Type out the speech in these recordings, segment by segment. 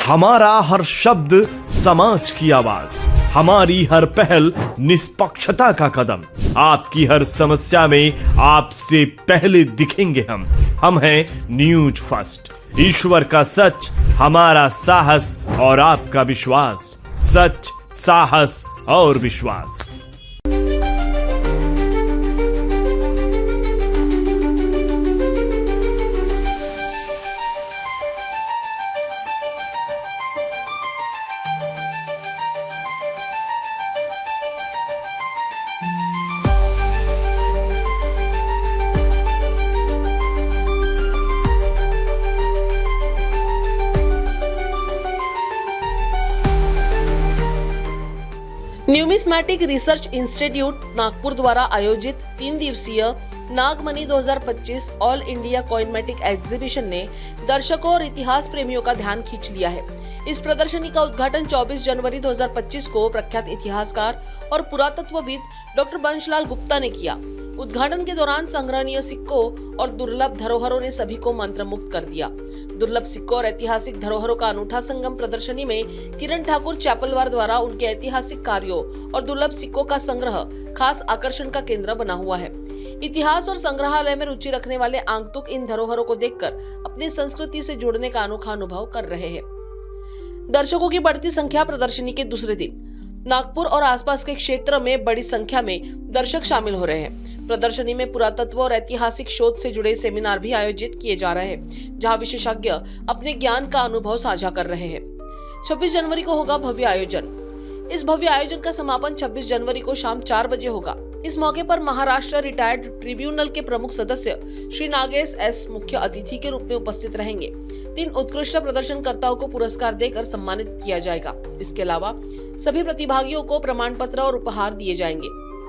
हमारा हर शब्द समाज की आवाज, हमारी हर पहल निष्पक्षता का कदम। आपकी हर समस्या में आपसे पहले दिखेंगे हम हैं न्यूज फर्स्ट। ईश्वर का सच, हमारा साहस और आपका विश्वास। सच, साहस और विश्वास। न्यूमिस्मैटिक रिसर्च इंस्टीट्यूट नागपुर द्वारा आयोजित 3 दिवसीय नागमनी 2025 ऑल इंडिया कॉइनमेटिक एग्जीबिशन ने दर्शकों और इतिहास प्रेमियों का ध्यान खींच लिया है। इस प्रदर्शनी का उद्घाटन 24 जनवरी 2025 को प्रख्यात इतिहासकार और पुरातत्वविद डॉक्टर बंशलाल गुप्ता ने किया। उद्घाटन के दौरान संग्रहणीय सिक्कों और दुर्लभ धरोहरों ने सभी को मंत्रमुग्ध कर दिया। दुर्लभ सिक्कों और ऐतिहासिक धरोहरों का अनूठा संगम प्रदर्शनी में किरण ठाकुर चैपलवार द्वारा उनके ऐतिहासिक कार्यों और दुर्लभ सिक्कों का संग्रह खास आकर्षण का केंद्र बना हुआ है। इतिहास और संग्रहालय में रुचि रखने वाले आगंतुक इन धरोहरों को देखकर अपनी संस्कृति से जुड़ने का अनोखा अनुभव कर रहे हैं। दर्शकों की बढ़ती संख्या। प्रदर्शनी के दूसरे दिन नागपुर और आसपास के क्षेत्र में बड़ी संख्या में दर्शक शामिल हो रहे हैं। प्रदर्शनी में पुरातत्व और ऐतिहासिक शोध से जुड़े सेमिनार भी आयोजित किए जा रहे हैं, जहां विशेषज्ञ अपने ज्ञान का अनुभव साझा कर रहे हैं। 26 जनवरी को होगा भव्य आयोजन। इस भव्य आयोजन का समापन 26 जनवरी को शाम 4 बजे होगा। इस मौके पर महाराष्ट्र रिटायर्ड ट्रिब्यूनल के प्रमुख सदस्य श्री नागेश एस मुख्य अतिथि के रूप में उपस्थित रहेंगे। 3 उत्कृष्ट प्रदर्शनकर्ताओं को पुरस्कार देकर सम्मानित किया जाएगा। इसके अलावा सभी प्रतिभागियों को प्रमाण पत्र और उपहार दिए जाएंगे।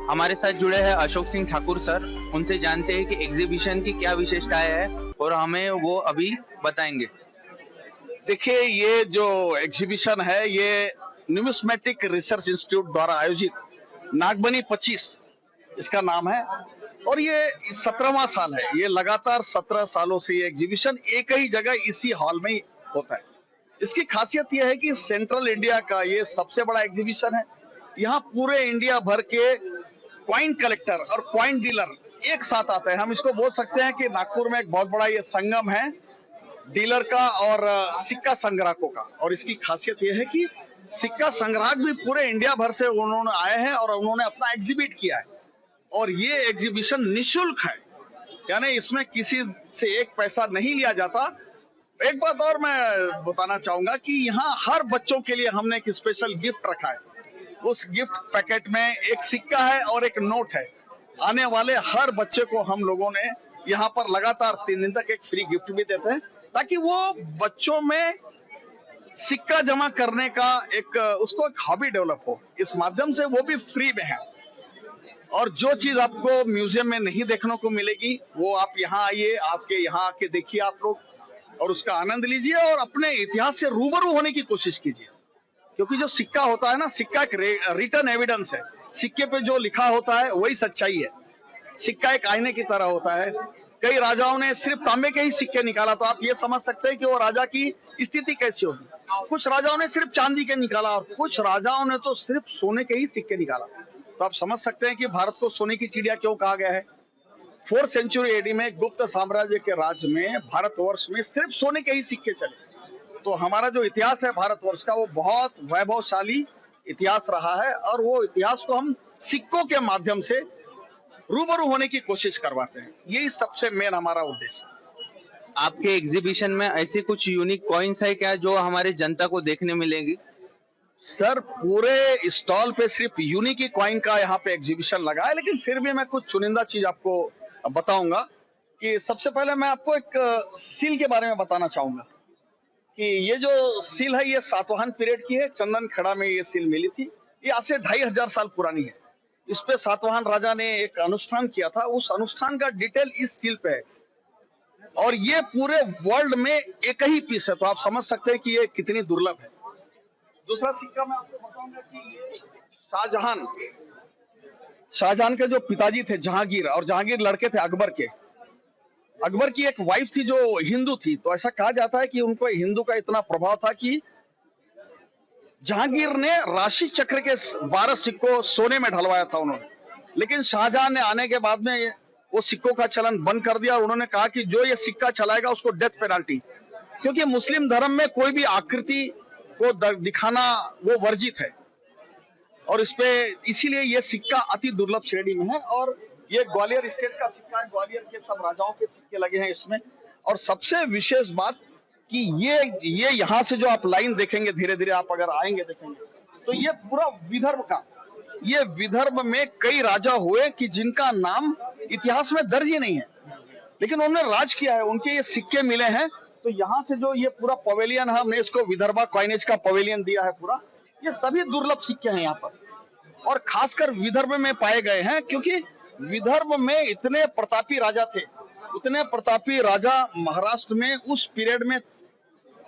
हमारे साथ जुड़े हैं अशोक सिंह ठाकुर सर। उनसे जानते हैं कि एग्जीबिशन की क्या विशेषताएं है और हमें वो अभी बताएंगे। देखिए, ये जो एग्जीबिशन है ये न्यूमिस्मैटिक रिसर्च इंस्टीट्यूट द्वारा आयोजित नागमनी 25 इसका नाम है और ये 17वां साल है। ये लगातार 17 सालों से ये एग्जीबिशन एक ही जगह इसी हॉल में ही होता है। इसकी खासियत ये है कि सेंट्रल इंडिया का ये सबसे बड़ा एग्जीबिशन है। यहाँ पूरे इंडिया भर के कॉइन कलेक्टर और कॉइन डीलर एक साथ आते हैं। हम इसको बोल सकते हैं कि नागपुर में एक बहुत बड़ा ये संगम है डीलर का और सिक्का संग्राहकों का। और इसकी खासियत ये है कि सिक्का संग्राहक भी पूरे इंडिया भर से उन्होंने आए हैं और उन्होंने अपना एग्जिबिट किया है। और ये एग्जीबिशन निःशुल्क है, यानी इसमें किसी से एक पैसा नहीं लिया जाता। एक बात और मैं बताना चाहूंगा कि यहाँ हर बच्चों के लिए हमने एक स्पेशल गिफ्ट रखा है। उस गिफ्ट पैकेट में एक सिक्का है और एक नोट है। आने वाले हर बच्चे को हम लोगों ने यहाँ पर लगातार 3 दिन तक एक फ्री गिफ्ट भी देते हैं, ताकि वो बच्चों में सिक्का जमा करने का एक उसको एक हॉबी डेवलप हो। इस माध्यम से वो भी फ्री में है। और जो चीज आपको म्यूजियम में नहीं देखने को मिलेगी वो आप यहाँ आइए, आपके यहाँ आके देखिए आप लोग और उसका आनंद लीजिए और अपने इतिहास से रूबरू होने की कोशिश कीजिए। क्योंकि जो सिक्का होता है ना, सिक्का एक रिटन एविडेंस है। सिक्के पे जो लिखा होता है वही सच्चाई है। सिक्का एक आईने की तरह होता है। कई राजाओं ने सिर्फ तांबे के ही सिक्के निकाला, तो आप ये समझ सकते हैं कि वो राजा की स्थिति कैसी होगी। कुछ राजाओं ने सिर्फ चांदी के निकाला और कुछ राजाओं ने तो सिर्फ सोने के ही सिक्के निकाला। तो आप समझ सकते हैं कि भारत को सोने की चिड़िया क्यों कहा गया है। 4th सेंचुरी एडी में गुप्त साम्राज्य के राज में भारतवर्ष में सिर्फ सोने के ही सिक्के चले। तो हमारा जो इतिहास है भारतवर्ष का वो बहुत वैभवशाली इतिहास रहा है और वो इतिहास को हम सिक्कों के माध्यम से रूबरू होने की कोशिश करवाते हैं। यही सबसे मेन हमारा उद्देश्य। आपके एग्जीबिशन में ऐसे कुछ यूनिक कॉइन्स है क्या जो हमारे जनता को देखने मिलेगी? सर, पूरे स्टॉल पे सिर्फ यूनिक ही कॉइन का यहाँ पे एग्जीबिशन लगा है, लेकिन फिर भी मैं कुछ चुनिंदा चीज आपको बताऊंगा। कि सबसे पहले मैं आपको एक सील के बारे में बताना चाहूंगा कि ये जो सील है ये सातवाहन पीरियड की है। चंदन खड़ा में ये सील मिली थी। ये आज से 2500 साल पुरानी है। इस पे सातवाहन राजा ने एक अनुष्ठान किया था। उस अनुष्ठान का डिटेल इस सील पे है और ये पूरे वर्ल्ड में एक ही पीस है। तो आप समझ सकते हैं कि ये कितनी दुर्लभ है। दूसरा सिक्का मैं आपको बताऊंगा कि ये शाहजहां के जो पिताजी थे जहांगीर, और जहांगीर लड़के थे अकबर के। अकबर की एक वाइफ थी जो हिंदू थी। तो ऐसा कहा जाता है कि उनको हिंदू का इतना प्रभाव था कि जहांगीर ने राशि चक्र के 12 सिक्कों सोने में ढलवाया था उन्होंने, लेकिन शाहजहां ने आने के बाद में वो सिक्कों का चलन बंद कर दिया और उन्होंने कहा कि जो ये सिक्का चलाएगा उसको डेथ पेनल्टी, क्योंकि मुस्लिम धर्म में कोई भी आकृति को दिखाना वो वर्जित है और इसीलिए ये सिक्का अति दुर्लभ श्रेणी में है। और ये ग्वालियर स्टेट का सिक्का है, ग्वालियर के सब राजाओं के सिक्के लगे हैं इसमें। और सबसे विशेष बात कि ये यहाँ से जो आप लाइन देखेंगे, धीरे धीरे आप अगर आएंगे देखेंगे तो ये पूरा विदर्भ में कई राजा हुए कि जिनका नाम इतिहास में दर्ज ही नहीं है, लेकिन उन्होंने राज किया है, उनके ये सिक्के मिले हैं। तो यहाँ से जो ये पूरा पवेलियन है, हमने इसको विदर्भा कॉइनेज का पवेलियन दिया है पूरा, ये सभी दुर्लभ सिक्के हैं यहाँ पर और खासकर विदर्भ में पाए गए हैं, क्योंकि विदर्भ में इतने प्रतापी राजा थे, उतने प्रतापी राजा महाराष्ट्र में उस पीरियड में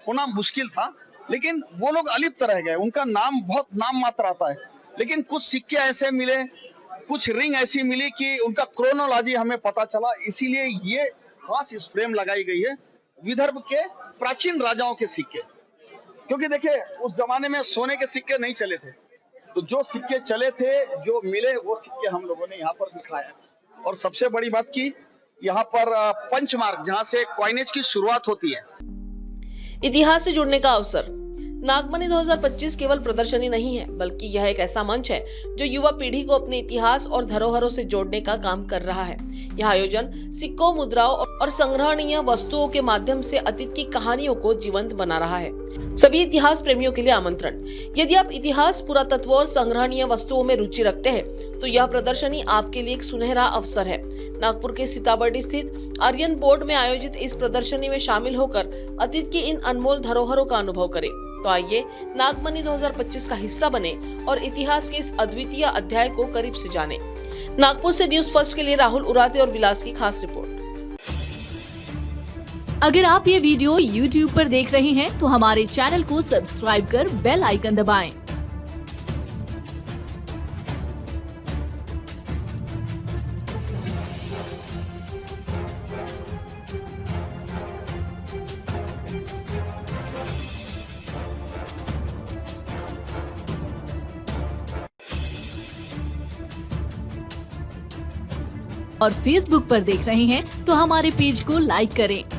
होना मुश्किल था, लेकिन वो लोग अलिप्त रह गए, उनका नाम बहुत नाम मात्र आता है। लेकिन कुछ सिक्के ऐसे मिले, कुछ रिंग ऐसी मिली कि उनका क्रोनोलॉजी हमें पता चला, इसीलिए ये खास इस फ्रेम लगाई गई है विदर्भ के प्राचीन राजाओं के सिक्के। क्योंकि देखिए उस जमाने में सोने के सिक्के नहीं चले थे, तो जो सिक्के चले थे, जो मिले, वो सिक्के हम लोगों ने यहाँ पर दिखाया। और सबसे बड़ी बात की यहाँ पर पंचमार्क, जहाँ से कॉइनेज की शुरुआत होती है। इतिहास से जुड़ने का अवसर। नागमणि 2025 केवल प्रदर्शनी नहीं है, बल्कि यह एक ऐसा मंच है जो युवा पीढ़ी को अपने इतिहास और धरोहरों से जोड़ने का काम कर रहा है। यह आयोजन सिक्कों, मुद्राओं और संग्रहणीय वस्तुओं के माध्यम से अतीत की कहानियों को जीवंत बना रहा है। सभी इतिहास प्रेमियों के लिए आमंत्रण। यदि आप इतिहास, पुरातत्व और संग्रहणीय वस्तुओं में रुचि रखते हैं तो यह प्रदर्शनी आपके लिए एक सुनहरा अवसर है। नागपुर के सीताबर्डी स्थित आर्यन बोर्ड में आयोजित इस प्रदर्शनी में शामिल होकर अतीत की इन अनमोल धरोहरों का अनुभव करें। तो आइए नागमणि 2025 का हिस्सा बने और इतिहास के इस अद्वितीय अध्याय को करीब से जानें। नागपुर से न्यूज़ फर्स्ट के लिए राहुल उराते और विलास की खास रिपोर्ट। अगर आप ये वीडियो YouTube पर देख रहे हैं तो हमारे चैनल को सब्सक्राइब कर बेल आइकन दबाएं। और Facebook पर देख रहे हैं तो हमारे पेज को लाइक करें।